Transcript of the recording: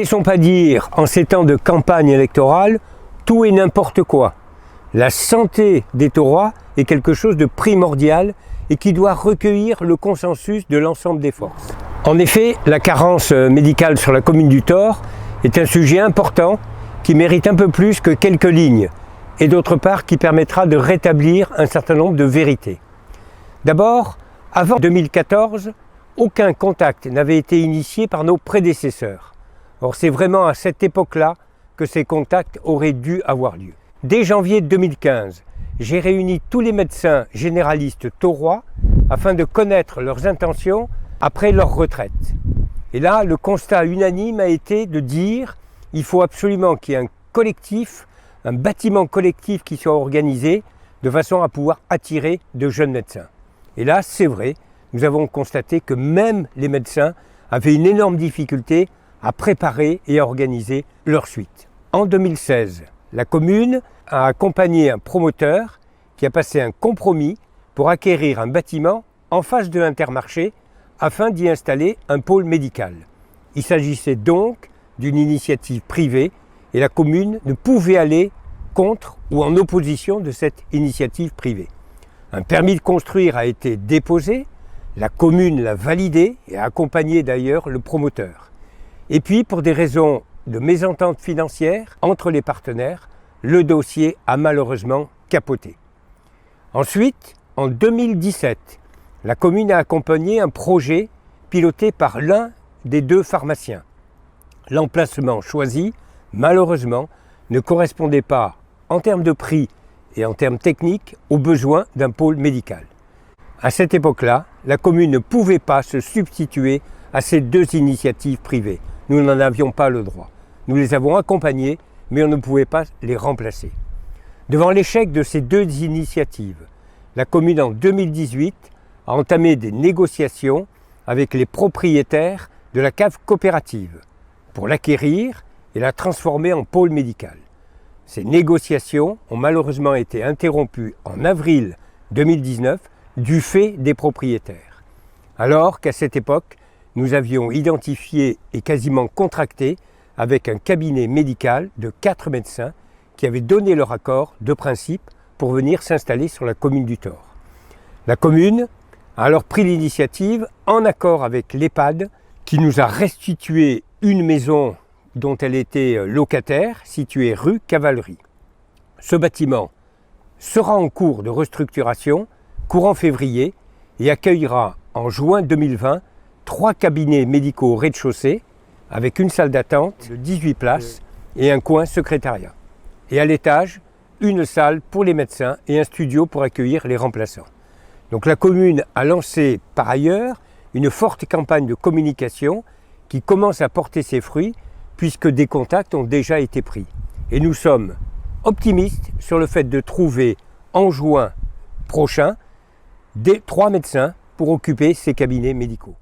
laissons pas dire, en ces temps de campagne électorale, tout et n'importe quoi. La santé des taurois est quelque chose de primordial et qui doit recueillir le consensus de l'ensemble des forces. En effet, la carence médicale sur la commune du Thor est un sujet important qui mérite un peu plus que quelques lignes et d'autre part qui permettra de rétablir un certain nombre de vérités. D'abord, avant 2014, aucun contact n'avait été initié par nos prédécesseurs. Or, c'est vraiment à cette époque-là que ces contacts auraient dû avoir lieu. Dès janvier 2015, j'ai réuni tous les médecins généralistes taurois afin de connaître leurs intentions après leur retraite. Et là, le constat unanime a été de dire qu'il faut absolument qu'il y ait un collectif, un bâtiment collectif qui soit organisé de façon à pouvoir attirer de jeunes médecins. Et là, c'est vrai, nous avons constaté que même les médecins avaient une énorme difficulté à préparer et à organiser leur suite. En 2016, la commune a accompagné un promoteur qui a passé un compromis pour acquérir un bâtiment en face de Intermarché afin d'y installer un pôle médical. Il s'agissait donc d'une initiative privée et la commune ne pouvait aller contre ou en opposition de cette initiative privée. Un permis de construire a été déposé, la commune l'a validé et a accompagné d'ailleurs le promoteur. Et puis, pour des raisons de mésentente financière entre les partenaires, le dossier a malheureusement capoté. Ensuite, en 2017, la commune a accompagné un projet piloté par l'un des deux pharmaciens. L'emplacement choisi, malheureusement, ne correspondait pas, en termes de prix et en termes techniques, aux besoins d'un pôle médical. À cette époque-là, la commune ne pouvait pas se substituer à ces deux initiatives privées. Nous n'en avions pas le droit. Nous les avons accompagnés, mais on ne pouvait pas les remplacer. Devant l'échec de ces deux initiatives, la commune en 2018 a entamé des négociations avec les propriétaires de la cave coopérative pour l'acquérir et la transformer en pôle médical. Ces négociations ont malheureusement été interrompues en avril 2019 du fait des propriétaires. Alors qu'à cette époque, nous avions identifié et quasiment contracté avec un cabinet médical de 4 médecins qui avaient donné leur accord de principe pour venir s'installer sur la commune du Thor. La commune a alors pris l'initiative, en accord avec l'EHPAD, qui nous a restitué une maison dont elle était locataire, située rue Cavalerie. Ce bâtiment sera en cours de restructuration courant février et accueillera en juin 2020 3 cabinets médicaux au rez-de-chaussée avec une salle d'attente de 18 places et un coin secrétariat. Et à l'étage, une salle pour les médecins et un studio pour accueillir les remplaçants. Donc la commune a lancé par ailleurs une forte campagne de communication qui commence à porter ses fruits puisque des contacts ont déjà été pris. Et nous sommes optimistes sur le fait de trouver en juin prochain 3 médecins pour occuper ces cabinets médicaux.